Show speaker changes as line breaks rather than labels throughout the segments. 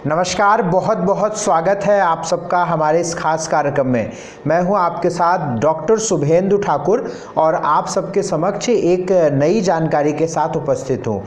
नमस्कार, बहुत बहुत स्वागत है आप सबका हमारे इस खास कार्यक्रम में। मैं हूं आपके साथ डॉक्टर शुभेंदु ठाकुर और आप सबके समक्ष एक नई जानकारी के साथ उपस्थित हूं।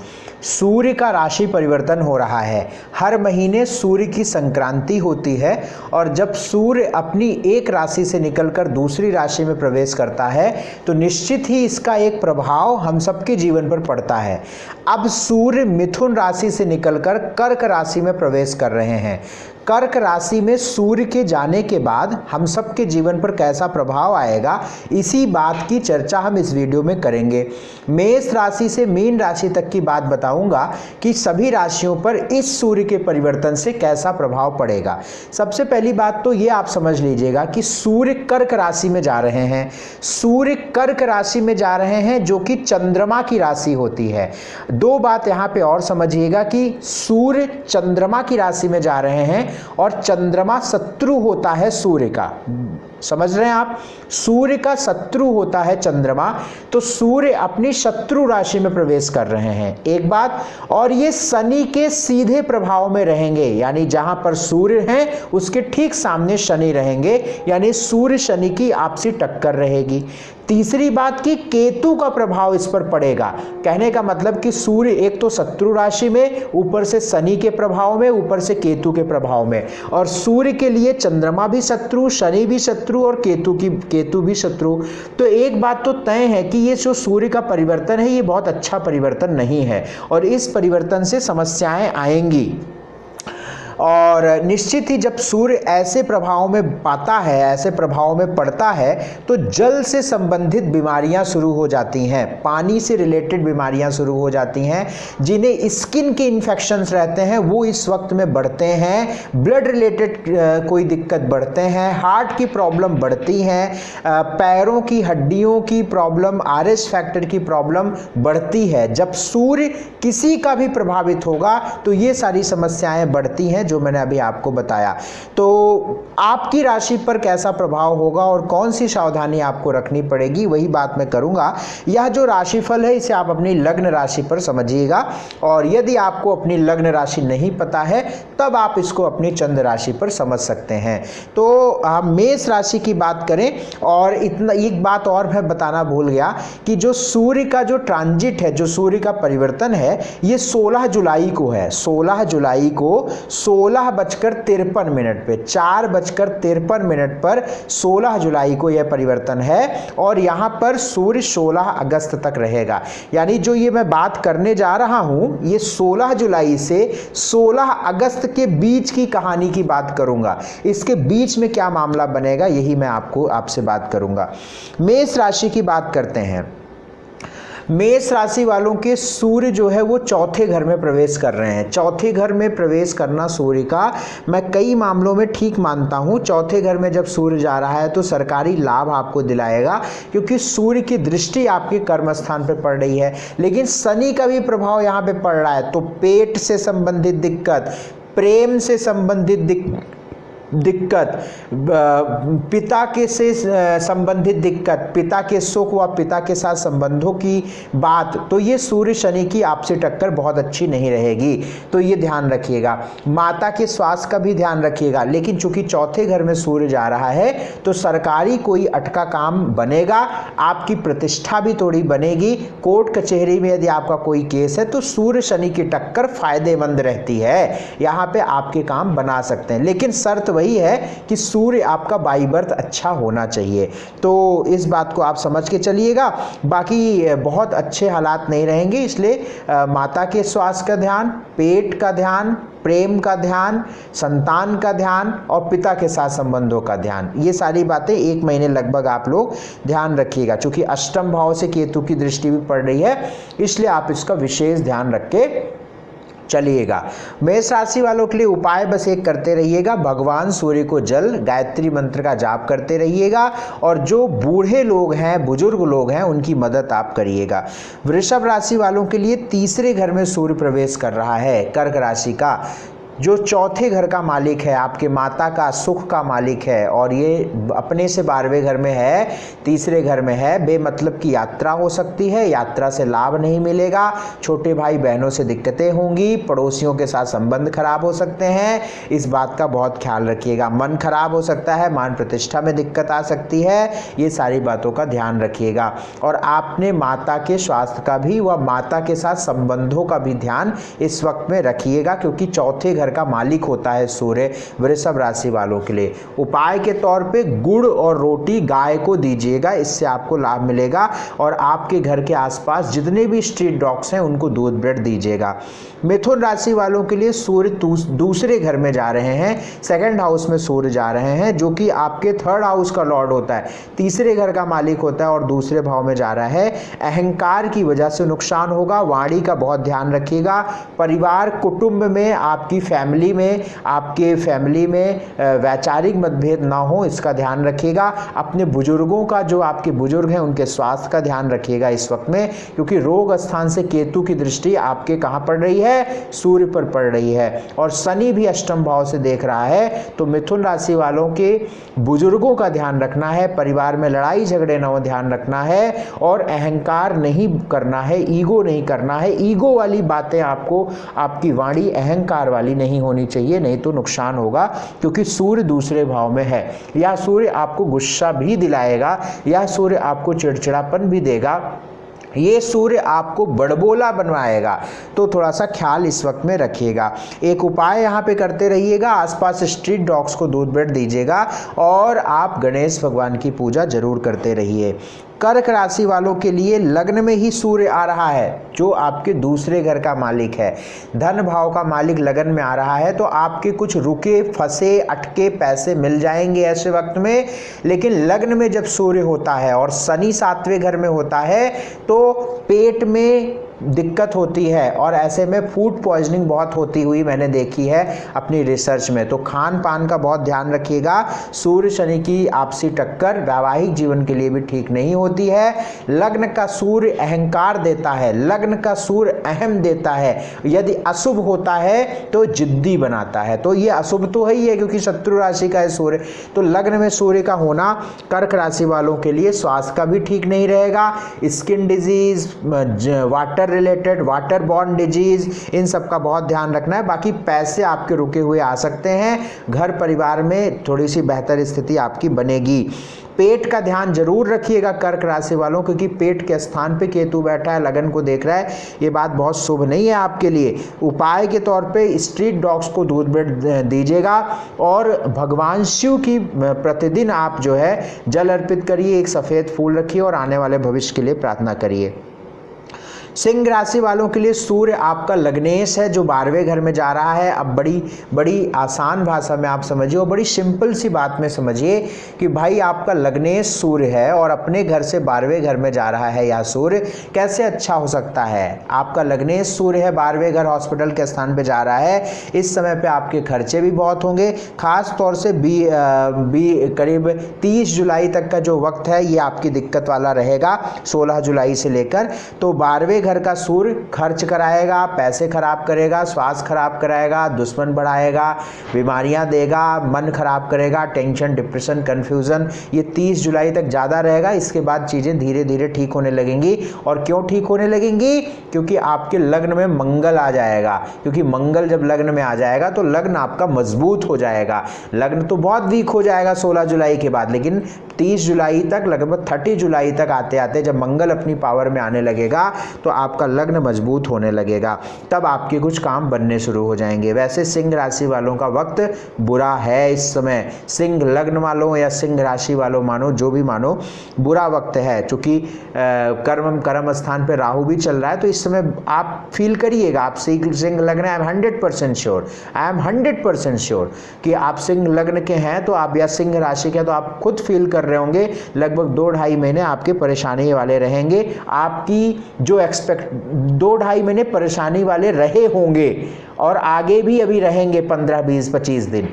सूर्य का राशि परिवर्तन हो रहा है। हर महीने सूर्य की संक्रांति होती है और जब सूर्य अपनी एक राशि से निकलकर दूसरी राशि में प्रवेश करता है तो निश्चित ही इसका एक प्रभाव हम सबके जीवन पर पड़ता है। अब सूर्य मिथुन राशि से निकलकर कर्क राशि में प्रवेश कर रहे हैं। कर्क राशि में सूर्य के जाने के बाद हम सबके जीवन पर कैसा प्रभाव आएगा, इसी बात की चर्चा हम इस वीडियो में करेंगे। मेष राशि से मीन राशि तक की बात बताऊंगा कि सभी राशियों पर इस सूर्य के परिवर्तन से कैसा प्रभाव पड़ेगा। सबसे पहली बात तो ये आप समझ लीजिएगा कि सूर्य कर्क राशि में जा रहे हैं। सूर्य कर्क राशि में जा रहे हैं जो कि चंद्रमा की राशि होती है। दो बात यहाँ पे और समझिएगा कि सूर्य चंद्रमा की राशि में जा रहे हैं और चंद्रमा शत्रु होता है सूर्य का। समझ रहे हैं आप, सूर्य का शत्रु होता है चंद्रमा, तो सूर्य अपनी शत्रु राशि में प्रवेश कर रहे हैं, एक बात। और ये शनि के सीधे प्रभाव में रहेंगे, यानी जहां पर सूर्य है उसके ठीक सामने शनि रहेंगे, यानी सूर्य शनि की आपसी टक्कर रहेगी। तीसरी बात कि केतु का प्रभाव इस पर पड़ेगा। कहने का मतलब कि सूर्य एक तो शत्रु राशि में, ऊपर से शनि के प्रभाव में, ऊपर से केतु के प्रभाव में, और सूर्य के लिए चंद्रमा भी शत्रु, शनि भी शत्रु और केतु भी शत्रु। तो एक बात तो तय है कि ये जो सूर्य का परिवर्तन है ये बहुत अच्छा परिवर्तन नहीं है और इस परिवर्तन से समस्याएं आएंगी। और निश्चित ही जब सूर्य ऐसे प्रभाव में पाता है, ऐसे प्रभाव में पड़ता है तो जल से संबंधित बीमारियां शुरू हो जाती हैं, पानी से रिलेटेड बीमारियां शुरू हो जाती हैं। जिन्हें स्किन के इन्फेक्शंस रहते हैं वो इस वक्त में बढ़ते हैं, ब्लड रिलेटेड कोई दिक्कत बढ़ते हैं, हार्ट की प्रॉब्लम बढ़ती हैं, पैरों की हड्डियों की प्रॉब्लम, आरएस फैक्टर की प्रॉब्लम बढ़ती है। जब सूर्य किसी का भी प्रभावित होगा तो ये सारी समस्याएं बढ़ती हैं जो मैंने अभी आपको बताया। तो आपकी राशि पर कैसा प्रभाव होगा और कौन सी सावधानी आपको रखनी पड़ेगी वही बात मैं करूंगा। यह जो राशिफल है इसे आप अपनी लग्न राशि पर समझिएगा, और यदि आपको अपनी लग्न राशि नहीं पता है तब आप इसको अपनी चंद्र राशि पर समझ सकते हैं। तो हम मेष राशि की बात करें, और इतना एक बात और मैं बताना भूल गया कि जो सूर्य का जो ट्रांजिट है, जो सूर्य का परिवर्तन है, ये 16 जुलाई को है। 16 जुलाई को 16:53 पे, 4:53 पर 16 जुलाई को यह परिवर्तन है और यहां पर सूर्य 16 अगस्त तक रहेगा। यानी जो ये मैं बात करने जा रहा हूं ये 16 जुलाई से 16 अगस्त के बीच की कहानी की बात करूंगा। इसके बीच में क्या मामला बनेगा यही मैं आपसे बात करूंगा। मेष राशि की बात करते हैं। मेष राशि वालों के सूर्य जो है वो चौथे घर में प्रवेश कर रहे हैं। चौथे घर में प्रवेश करना सूर्य का मैं कई मामलों में ठीक मानता हूं। चौथे घर में जब सूर्य जा रहा है तो सरकारी लाभ आपको दिलाएगा, क्योंकि सूर्य की दृष्टि आपके कर्म स्थान पर पड़ रही है। लेकिन शनि का भी प्रभाव यहाँ पे पड़ रहा है, तो पेट से संबंधित दिक्कत, प्रेम से संबंधित दिक्कत, पिता के से संबंधित दिक्कत, पिता के सुख व पिता के साथ संबंधों की बात, तो ये सूर्य शनि की आपसी टक्कर बहुत अच्छी नहीं रहेगी, तो ये ध्यान रखिएगा। माता के स्वास्थ्य का भी ध्यान रखिएगा। लेकिन चूंकि चौथे घर में सूर्य जा रहा है तो सरकारी कोई अटका काम बनेगा, आपकी प्रतिष्ठा भी थोड़ी बनेगी। कोर्ट कचहरी में यदि आपका कोई केस है तो सूर्य शनि की टक्कर फायदेमंद रहती है, यहाँ पे आपके काम बना सकते हैं। लेकिन शर्त वही है कि सूर्य आपका बाई बर्थ अच्छा होना चाहिए, तो इस बात को आप समझ के चलिएगा। बाकी बहुत अच्छे हालात नहीं रहेंगे, इसलिए माता के स्वास्थ्य का ध्यान, पेट का ध्यान, प्रेम का ध्यान, संतान का ध्यान और पिता के साथ संबंधों का ध्यान, ये सारी बातें 1 महीने लगभग आप लोग ध्यान रखिएगा। चूंकि अष्टम भाव से केतु की दृष्टि भी पड़ रही है, इसलिए आप इसका विशेष ध्यान रख के चलिएगा। मेष राशि वालों के लिए उपाय बस एक करते रहिएगा, भगवान सूर्य को जल, गायत्री मंत्र का जाप करते रहिएगा, और जो बूढ़े लोग हैं, बुजुर्ग लोग हैं, उनकी मदद आप करिएगा। वृषभ राशि वालों के लिए तीसरे घर में सूर्य प्रवेश कर रहा है, कर्क राशि का। जो चौथे घर का मालिक है, आपके माता का सुख का मालिक है, और ये अपने से 12वें घर में है, तीसरे घर में है, बेमतलब की यात्रा हो सकती है, यात्रा से लाभ नहीं मिलेगा, छोटे भाई बहनों से दिक्कतें होंगी, पड़ोसियों के साथ संबंध खराब हो सकते हैं, इस बात का बहुत ख्याल रखिएगा। मन खराब हो सकता है, मान प्रतिष्ठा में दिक्कत आ सकती है, ये सारी बातों का ध्यान रखिएगा। और आपने माता के स्वास्थ्य का भी व माता के साथ संबंधों का भी ध्यान इस वक्त में रखिएगा, क्योंकि चौथे घर का मालिक होता है सूर्य वृषभ राशि वालों के लिए। उपाय के तौर पे गुड़ और रोटी गाय को दीजिएगा, इससे आपको लाभ मिलेगा। और आपके घर के आसपास जितने भी स्ट्रीट डॉग्स हैं उनको दूध ब्रेड दीजिएगा। मिथुन राशि वालों के लिए सूर्य दूसरे घर में जा रहे हैं, सेकंड हाउस में सूर्य जा रहे हैं, जो कि आपके थर्ड हाउस का लॉर्ड होता है, तीसरे घर का मालिक होता है और दूसरे भाव में जा रहा है। अहंकार की वजह से नुकसान होगा, वाणी का बहुत ध्यान रखिएगा। परिवार कुटुंब में, आपकी फैमिली में, आपके फैमिली में वैचारिक मतभेद ना हो, इसका ध्यान रखिएगा। अपने बुजुर्गों का, जो आपके बुजुर्ग हैं उनके स्वास्थ्य का ध्यान रखिएगा इस वक्त में, क्योंकि रोग स्थान से केतु की दृष्टि आपके कहाँ पड़ रही है, सूर्य पर पड़ रही है, और शनि भी अष्टम भाव से देख रहा है। तो मिथुन राशि वालों के बुजुर्गों का ध्यान रखना है, परिवार में लड़ाई झगड़े न हो ध्यान रखना है, और अहंकार नहीं करना है, ईगो नहीं करना है। ईगो वाली बातें आपको, आपकी वाणी अहंकार वाली नहीं होनी चाहिए, नहीं तो नुकसान होगा, क्योंकि सूर्य दूसरे भाव में है। या सूर्य आपको गुस्सा भी दिलाएगा, या सूर्य आपको चिड़चिड़ापन भी देगा, ये सूर्य आपको बड़बोला बनवाएगा, तो थोड़ा सा ख्याल इस वक्त में रखिएगा। एक उपाय यहाँ पे करते रहिएगा, आसपास स्ट्रीट डॉग्स को दूध ब्रेड दीजिएगा, और आप गणेश भगवान की पूजा जरूर करते रहिए। कर्क राशि वालों के लिए लग्न में ही सूर्य आ रहा है, जो आपके दूसरे घर का मालिक है, धन भाव का मालिक लगन में आ रहा है, तो आपके कुछ रुके फंसे अटके पैसे मिल जाएंगे ऐसे वक्त में। लेकिन लग्न में जब सूर्य होता है और शनि 7वें घर में होता है, तो पेट में दिक्कत होती है, और ऐसे में फूड पॉइजनिंग बहुत होती हुई मैंने देखी है अपनी रिसर्च में। तो खान पान का बहुत ध्यान रखिएगा। सूर्य शनि की आपसी टक्कर वैवाहिक जीवन के लिए भी ठीक नहीं होती है। लग्न का सूर्य अहंकार देता है, लग्न का सूर्य अहम देता है, यदि अशुभ होता है तो जिद्दी बनाता है, तो ये अशुभ तो है ही है, क्योंकि शत्रु राशि का है सूर्य। तो लग्न में सूर्य का होना कर्क राशि वालों के लिए स्वास्थ्य का भी ठीक नहीं रहेगा। Skin disease, water related, water borne disease, इन सब का बहुत ध्यान रखना है। बाकी पैसे आपके रुके हुए आ सकते हैं, घर परिवार में थोड़ी सी बेहतर स्थिति आपकी बनेगी। पेट का ध्यान जरूर रखिएगा कर्क राशि वालों, क्योंकि पेट के स्थान पे केतु बैठा है, लगन को देख रहा है, ये बात बहुत शुभ नहीं है आपके लिए। उपाय के तौर पे स्ट्रीट डॉग्स को दूध ब्रेड दीजिएगा, और भगवान शिव की प्रतिदिन आप जो है जल अर्पित करिए, एक सफ़ेद फूल रखिए, और आने वाले भविष्य के लिए प्रार्थना करिए। सिंह राशि वालों के लिए सूर्य आपका लग्नेश है, जो 12वें घर में जा रहा है। अब बड़ी आसान भाषा में आप समझिए, और बड़ी सिंपल सी बात में समझिए कि भाई आपका लग्नेश सूर्य है और अपने घर से 12वें घर में जा रहा है, या सूर्य कैसे अच्छा हो सकता है। आपका लग्नेश सूर्य है, 12वें घर हॉस्पिटल के स्थान पे जा रहा है। इस समय पे आपके खर्चे भी बहुत होंगे, खास तौर से करीब 30 जुलाई तक का जो वक्त है ये आपकी दिक्कत वाला रहेगा, 16 जुलाई से लेकर। तो 12वें घर का सूर्य खर्च कराएगा, पैसे खराब करेगा, स्वास्थ्य खराब कराएगा, दुश्मन बढ़ाएगा, बीमारियां देगा, मन खराब करेगा, टेंशन, डिप्रेशन, कंफ्यूजन, ये 30 जुलाई तक ज़्यादा रहेगा। इसके बाद चीज़ें धीरे धीरे ठीक होने लगेंगी। और क्यों ठीक होने लगेंगी? क्योंकि आपके लग्न में मंगल आ जाएगा, क्योंकि मंगल जब लग्न में आ जाएगा तो लग्न आपका मजबूत हो जाएगा। लग्न तो बहुत वीक हो जाएगा 16 जुलाई के बाद, लेकिन 30 जुलाई तक, लगभग 30 जुलाई तक आते आते जब मंगल अपनी पावर में आने लगेगा तो आपका लग्न मजबूत होने लगेगा, तब आपके कुछ काम बनने शुरू हो जाएंगे। वैसे सिंह राशि वालों का वक्त बुरा है इस समय, सिंह लग्न वालों या सिंह राशि वालों मानो, जो भी मानो, बुरा वक्त है। चूंकि कर्म स्थान पे राहु भी चल रहा है, तो इस समय आप फील करिएगा, आप सिंह लग्न, I am 100% sure, I am 100% sure कि आप सिंह लग्न के हैं, तो आप या सिंह राशि के, तो आप खुद फील कर रहे होंगे लगभग 2-2.5 महीने आपके परेशानी वाले रहेंगे। आपकी जो 2-2.5 महीने परेशानी वाले रहे होंगे, और आगे भी अभी रहेंगे 15, 20, 25 दिन।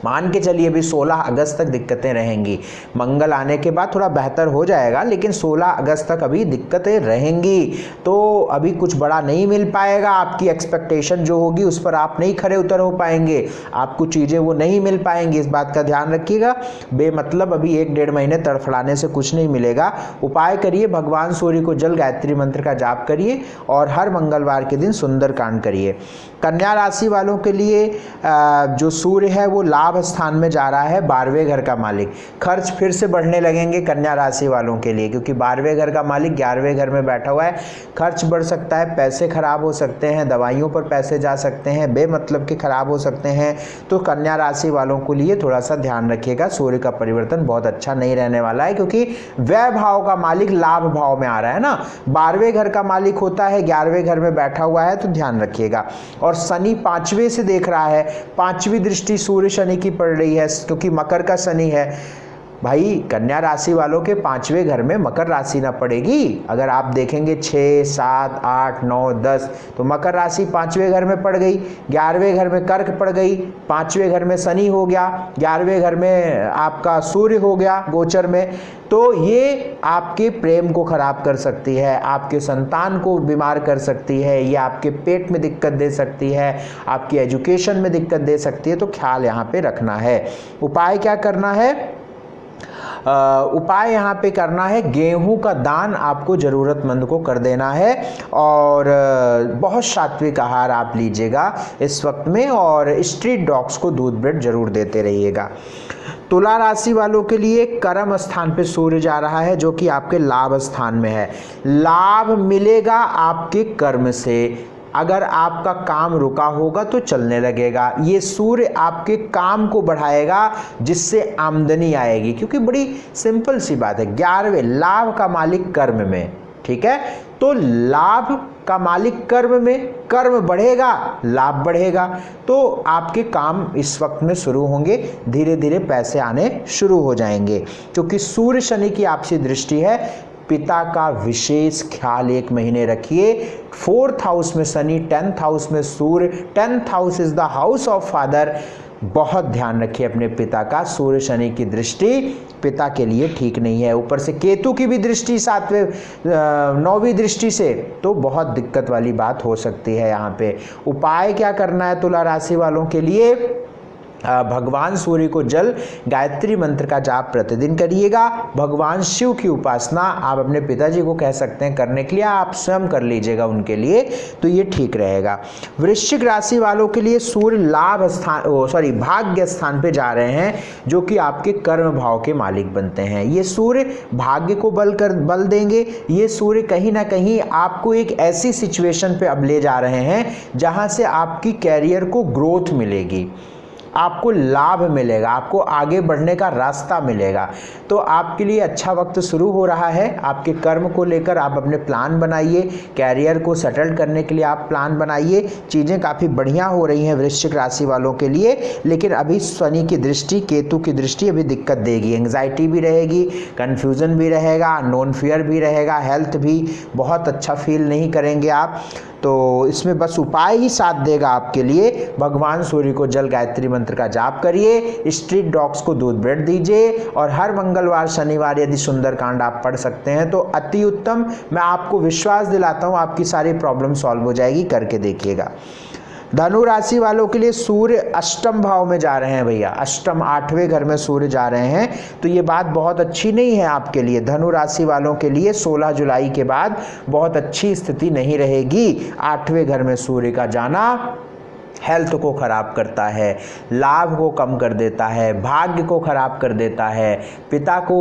मान के चलिए अभी 16 अगस्त तक दिक्कतें रहेंगी। मंगल आने के बाद थोड़ा बेहतर हो जाएगा, लेकिन 16 अगस्त तक अभी दिक्कतें रहेंगी। तो अभी कुछ बड़ा नहीं मिल पाएगा, आपकी एक्सपेक्टेशन जो होगी उस पर आप नहीं खरे उतर हो पाएंगे, आपको चीज़ें वो नहीं मिल पाएंगी, इस बात का ध्यान रखिएगा। बेमतलब अभी 1-1.5 महीने तड़फड़ाने से कुछ नहीं मिलेगा। उपाय करिए, भगवान सूर्य को जल गायत्री मंत्र का जाप करिए और हर मंगलवार के दिन सुंदरकांड करिए। कन्या राशि वालों के लिए जो सूर्य है वो लाभ स्थान में जा रहा है, 12वें घर का मालिक। खर्च फिर से बढ़ने लगेंगे कन्या राशि वालों के लिए, क्योंकि 12वें घर का मालिक 11वें घर में बैठा हुआ है। खर्च बढ़ सकता है, पैसे खराब हो सकते हैं, दवाइयों पर पैसे जा सकते हैं, बेमतलब के खराब हो सकते हैं। तो कन्या राशि वालों के लिए थोड़ा सा ध्यान रखिएगा, सूर्य का परिवर्तन बहुत अच्छा नहीं रहने वाला है, क्योंकि व्यय भाव का मालिक लाभ भाव में आ रहा है ना। 12वें घर का मालिक होता है, 11वें घर में बैठा हुआ है, तो ध्यान रखिएगा। और शनि 5वें से देख रहा है, 5वीं दृष्टि सूर्य शनि की पड़ रही है, क्योंकि मकर का शनि है। भाई कन्या राशि वालों के 5वें घर में मकर राशि ना पड़ेगी। अगर आप देखेंगे 6, 7, 8, 9, 10, तो मकर राशि 5वें घर में पड़ गई, 11वें घर में कर्क पड़ गई, 5वें घर में शनि हो गया, 11वें घर में आपका सूर्य हो गया गोचर में। तो ये आपके प्रेम को खराब कर सकती है, आपके संतान को बीमार कर सकती है, ये आपके पेट में दिक्कत दे सकती है, आपकी एजुकेशन में दिक्कत दे सकती है। तो ख्याल यहाँ पे रखना है। उपाय क्या करना है? उपाय यहाँ पे करना है, गेहूं का दान आपको ज़रूरतमंद को कर देना है, और बहुत सात्विक आहार आप लीजिएगा इस वक्त में, और स्ट्रीट डॉग्स को दूध ब्रेड जरूर देते रहिएगा। तुला राशि वालों के लिए कर्म स्थान पे सूर्य जा रहा है, जो कि आपके लाभ स्थान में है। लाभ मिलेगा आपके कर्म से। अगर आपका काम रुका होगा तो चलने लगेगा। ये सूर्य आपके काम को बढ़ाएगा, जिससे आमदनी आएगी, क्योंकि बड़ी सिंपल सी बात है, 11वें लाभ का मालिक कर्म में, ठीक है। तो लाभ का मालिक कर्म में, कर्म बढ़ेगा लाभ बढ़ेगा, तो आपके काम इस वक्त में शुरू होंगे, धीरे धीरे पैसे आने शुरू हो जाएंगे। क्योंकि सूर्य शनि की आपसी दृष्टि है, पिता का विशेष ख्याल 1 महीने रखिए। 4th हाउस में शनि, 10th हाउस में सूर्य, 10th house is the house of father. बहुत ध्यान रखिए अपने पिता का। सूर्य शनि की दृष्टि पिता के लिए ठीक नहीं है, ऊपर से केतु की भी दृष्टि 9वीं दृष्टि से, तो बहुत दिक्कत वाली बात हो सकती है यहाँ पे। उपाय क्या करना है तुला राशि वालों के लिए? भगवान सूर्य को जल गायत्री मंत्र का जाप प्रतिदिन करिएगा। भगवान शिव की उपासना आप अपने पिताजी को कह सकते हैं करने के लिए, आप स्वयं कर लीजिएगा उनके लिए, तो ये ठीक रहेगा। वृश्चिक राशि वालों के लिए सूर्य लाभ स्थान भाग्य स्थान पे जा रहे हैं, जो कि आपके कर्म भाव के मालिक बनते हैं। ये सूर्य भाग्य को बल देंगे। ये सूर्य कहीं ना कहीं आपको एक ऐसी सिचुएशन पे अब ले जा रहे हैं जहां से आपकी कैरियर को ग्रोथ मिलेगी, आपको लाभ मिलेगा, आपको आगे बढ़ने का रास्ता मिलेगा। तो आपके लिए अच्छा वक्त शुरू हो रहा है। आपके कर्म को लेकर आप अपने प्लान बनाइए, कैरियर को सेटल करने के लिए आप प्लान बनाइए। चीज़ें काफ़ी बढ़िया हो रही हैं वृश्चिक राशि वालों के लिए, लेकिन अभी शनि की दृष्टि, केतु की दृष्टि अभी दिक्कत देगी। एंग्जाइटी भी रहेगी, कन्फ्यूज़न भी रहेगा, नॉन फियर भी रहेगा, हेल्थ भी बहुत अच्छा फील नहीं करेंगे आप। तो इसमें बस उपाय ही साथ देगा आपके लिए। भगवान सूर्य को जल गायत्री मंत्र का जाप करिए, स्ट्रीट डॉग्स को दूध ब्रेड दीजिए, और हर मंगलवार शनिवार यदि सुंदरकांड आप पढ़ सकते हैं तो अति उत्तम। मैं आपको विश्वास दिलाता हूँ आपकी सारी प्रॉब्लम सॉल्व हो जाएगी, करके देखिएगा। धनु राशि वालों के लिए सूर्य अष्टम भाव में जा रहे हैं भैया, अष्टम 8वें घर में सूर्य जा रहे हैं, तो ये बात बहुत अच्छी नहीं है आपके लिए। धनु राशि वालों के लिए 16 जुलाई के बाद बहुत अच्छी स्थिति नहीं रहेगी। 8वें घर में सूर्य का जाना हेल्थ को खराब करता है, लाभ को कम कर देता है, भाग्य को खराब कर देता है, पिता को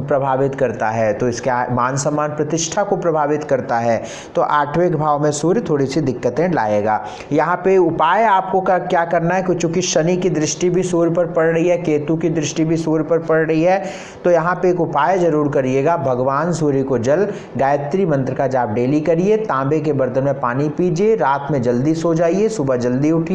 प्रभावित करता है, तो इसके मान सम्मान प्रतिष्ठा को प्रभावित करता है। तो 8वें भाव में सूर्य थोड़ी सी दिक्कतें लाएगा। यहाँ पे उपाय आपको क्या करना है, क्योंकि शनि की दृष्टि भी सूर्य पर पड़ रही है, केतु की दृष्टि भी सूर्य पर पड़ रही है, तो यहाँ पे एक उपाय जरूर करिएगा। भगवान सूर्य को जल गायत्री मंत्र का जाप डेली करिए, तांबे के बर्तन में पानी पीजिए, रात में जल्दी सो जाइए, सुबह जल्दी उठिए।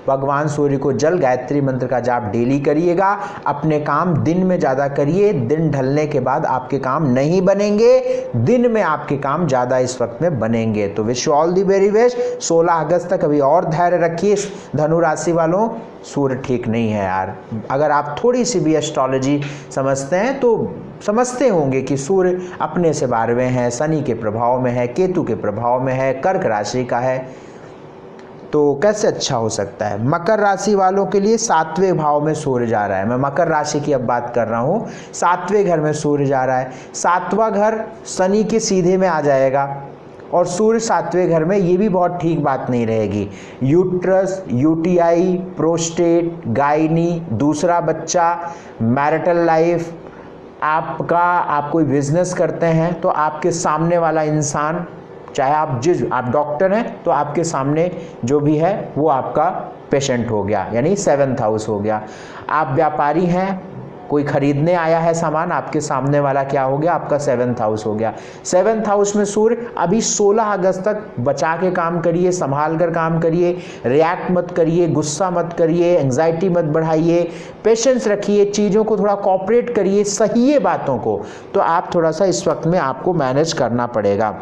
भगवान सूर्य को जल गायत्री मंत्र का जाप डेली करिएगा। अपने काम दिन में ज्यादा करिए, दिन ढलने के बाद आपके काम नहीं बनेंगे, दिन में आपके काम ज्यादा इस वक्त में बनेंगे। तो wish you all the very best. 16 अगस्त तक अभी और धैर्य रखिए धनु राशि वालों। सूर्य ठीक नहीं है यार। अगर आप थोड़ी सी भी एस्ट्रोलॉजी समझते हैं तो समझते होंगे कि सूर्य अपने से 12वें हैं, शनि के प्रभाव में है, केतु के प्रभाव में है, कर्क राशि का है, तो कैसे अच्छा हो सकता है। मकर राशि वालों के लिए 7वें भाव में सूर्य जा रहा है। मैं मकर राशि की अब बात कर रहा हूँ। 7वें घर में सूर्य जा रहा है। 7वां घर शनि के सीधे में आ जाएगा और सूर्य 7वें घर में, ये भी बहुत ठीक बात नहीं रहेगी। यूट्रस, यूटीआई, प्रोस्टेट, गायनी, दूसरा बच्चा, मैरिटल लाइफ, आप कोई बिजनेस करते हैं तो आपके सामने वाला इंसान, चाहे आप डॉक्टर हैं तो आपके सामने जो भी है वो आपका पेशेंट हो गया, यानी 7th हाउस हो गया। आप व्यापारी हैं, कोई खरीदने आया है सामान, आपके सामने वाला क्या हो गया, आपका 7th हाउस हो गया। 7th हाउस में सूर्य, अभी 16 अगस्त तक बचा के काम करिए, संभाल कर काम करिए, रिएक्ट मत करिए, गुस्सा मत करिए, एंग्जाइटी मत बढ़ाइए, पेशेंस रखिए, चीज़ों को थोड़ा कोऑपरेट करिए, सही है बातों को, तो आप थोड़ा सा इस वक्त में आपको मैनेज करना पड़ेगा।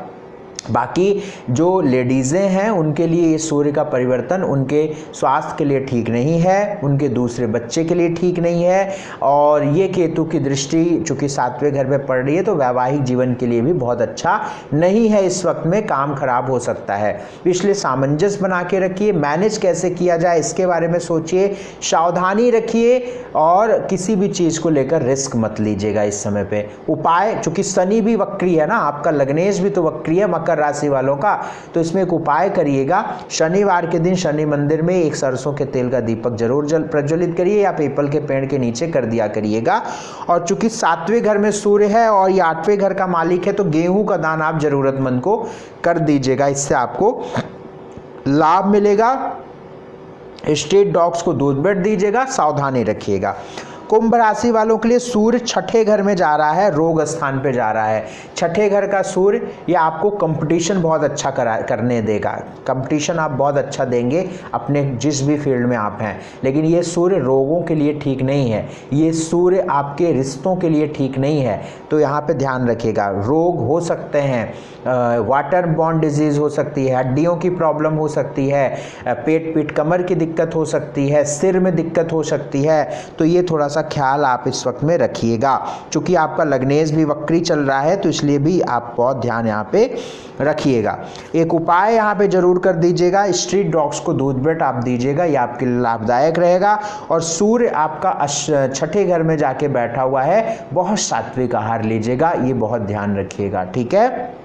बाकी जो लेडीज़ें हैं उनके लिए ये सूर्य का परिवर्तन उनके स्वास्थ्य के लिए ठीक नहीं है, उनके दूसरे बच्चे के लिए ठीक नहीं है, और ये केतु की दृष्टि चूँकि 7वें घर में पड़ रही है तो वैवाहिक जीवन के लिए भी बहुत अच्छा नहीं है। इस वक्त में काम खराब हो सकता है, इसलिए सामंजस्य बना के रखिए। मैनेज कैसे किया जाए इसके बारे में सोचिए, सावधानी रखिए और किसी भी चीज़ को लेकर रिस्क मत लीजिएगा इस समय पे। उपाय, चूँकि शनि भी वक्री है ना, आपका लग्नेश भी तो वक्री है मकर राशि वालों का, तो इसमें एक उपाय करिएगा। शनिवार के दिन शनि मंदिर में एक सरसों के तेल का दीपक जरूर प्रज्वलित करिए या पीपल के पेड़ के नीचे कर दिया करिएगा। और चूंकि 7वें घर में सूर्य है और ये 8वें घर का मालिक है तो गेहूं का दान आप जरूरतमंद को कर दीजिएगा, इससे आपको लाभ मिलेगा। स्ट्रीट डॉग्स को दूध ब्रेड दीजिएगा, सावधानी रखिएगा। कुंभ राशि वालों के लिए सूर्य 6ठे घर में जा रहा है, रोग स्थान पे जा रहा है। 6ठे घर का सूर्य ये आपको कंपटीशन बहुत अच्छा करने देगा, कंपटीशन आप बहुत अच्छा देंगे अपने जिस भी फील्ड में आप हैं। लेकिन ये सूर्य रोगों के लिए ठीक नहीं है, ये सूर्य आपके रिश्तों के लिए ठीक नहीं है, तो यहाँ पे ध्यान रखिएगा। रोग हो सकते हैं, वाटर बॉर्न डिजीज़ हो सकती है, हड्डियों की प्रॉब्लम हो सकती है, पेट पीठ कमर की दिक्कत हो सकती है, सिर में दिक्कत हो सकती है, तो ये थोड़ा ख्याल आप इस वक्त में रखिएगा। चूंकि आपका लग्नेश भी वक्री चल रहा है तो इसलिए भी आप बहुत ध्यान यहाँ पे रखिएगा। एक उपाय यहाँ पे जरूर कर दीजिएगा, स्ट्रीट डॉग्स को दूध ब्रेड आप दीजिएगा, ये आपके लिए लाभदायक रहेगा। और सूर्य आपका 6ठे घर में जाके बैठा हुआ है, बहुत सात्विक आहार लीजिएगा, ये बहुत ध्यान रखिएगा, ठीक है।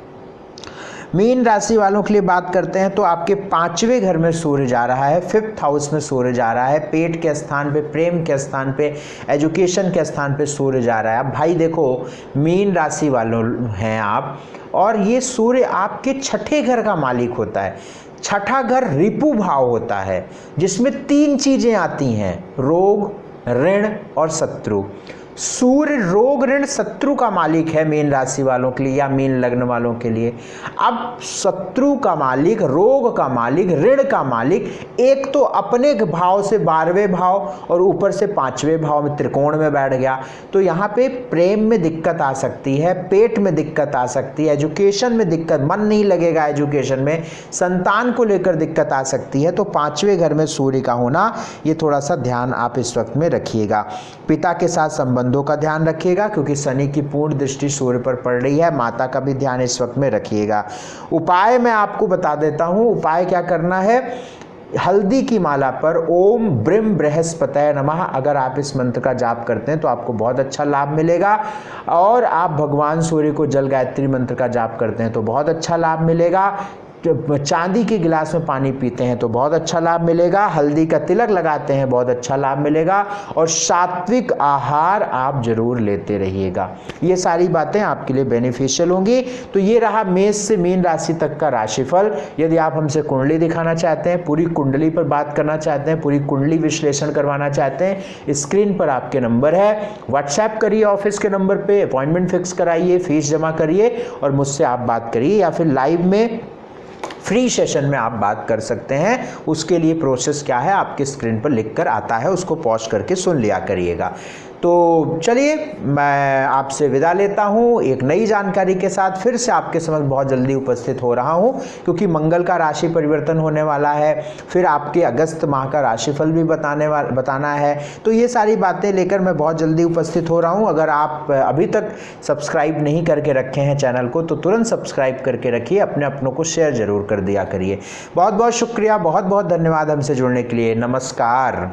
मीन राशि वालों के लिए बात करते हैं तो आपके 5वें घर में सूर्य जा रहा है, 5th हाउस में सूर्य जा रहा है, पेट के स्थान पे, प्रेम के स्थान पे, एजुकेशन के स्थान पे सूर्य जा रहा है। अब भाई देखो, मीन राशि वालों हैं आप, और ये सूर्य आपके 6ठे घर का मालिक होता है। 6ठा घर रिपु भाव होता है जिसमें 3 चीजें आती हैं, रोग, ऋण और शत्रु। सूर्य रोग ऋण शत्रु का मालिक है मीन राशि वालों के लिए या मीन लग्न वालों के लिए। अब शत्रु का मालिक, रोग का मालिक, ऋण का मालिक, एक तो अपने भाव से 12वें भाव और ऊपर से 5वें भाव में त्रिकोण में बैठ गया, तो यहाँ पे प्रेम में दिक्कत आ सकती है, पेट में दिक्कत आ सकती है, एजुकेशन में दिक्कत, मन नहीं लगेगा एजुकेशन में, संतान को लेकर दिक्कत आ सकती है। तो 5वें घर में सूर्य का होना, ये थोड़ा सा ध्यान आप इस वक्त में रखिएगा। पिता के साथ संबंधों का ध्यान रखिएगा क्योंकि शनि की पूर्ण दृष्टि सूर्य पर पड़ रही है, माता का भी ध्यान इस वक्त में रखिएगा। उपाय मैं आपको बता देता हूं, उपाय क्या करना है। हल्दी की माला पर ओम ब्रह्म बृहस्पतये नमः अगर आप इस मंत्र का जाप करते हैं तो आपको बहुत अच्छा लाभ मिलेगा, और आप भगवान सूर्य को जल गायत्री मंत्र का जाप करते हैं तो बहुत अच्छा लाभ मिलेगा। चांदी के गिलास में पानी पीते हैं तो बहुत अच्छा लाभ मिलेगा, हल्दी का तिलक लगाते हैं बहुत अच्छा लाभ मिलेगा, और सात्विक आहार आप जरूर लेते रहिएगा। ये सारी बातें आपके लिए बेनिफिशियल होंगी। तो ये रहा मेष से मीन राशि तक का राशिफल। यदि आप हमसे कुंडली दिखाना चाहते हैं, पूरी कुंडली पर बात करना चाहते हैं, पूरी कुंडली विश्लेषण करवाना चाहते हैं, स्क्रीन पर आपके नंबर है, व्हाट्सएप करिए ऑफिस के नंबर पे, अपॉइंटमेंट फिक्स कराइए, फीस जमा करिए और मुझसे आप बात करिए, या फिर लाइव में फ्री सेशन में आप बात कर सकते हैं। उसके लिए प्रोसेस क्या है आपके स्क्रीन पर लिख कर आता है, उसको पॉज करके सुन लिया करिएगा। तो चलिए मैं आपसे विदा लेता हूँ, एक नई जानकारी के साथ फिर से आपके समक्ष बहुत जल्दी उपस्थित हो रहा हूँ, क्योंकि मंगल का राशि परिवर्तन होने वाला है, फिर आपके अगस्त माह का राशिफल भी बताना है। तो ये सारी बातें लेकर मैं बहुत जल्दी उपस्थित हो रहा हूँ। अगर आप अभी तक सब्सक्राइब नहीं करके रखे हैं चैनल को तो तुरंत सब्सक्राइब करके रखिए, अपनों को शेयर जरूर कर दिया करिए। बहुत बहुत शुक्रिया, बहुत बहुत धन्यवाद हमसे जुड़ने के लिए। नमस्कार।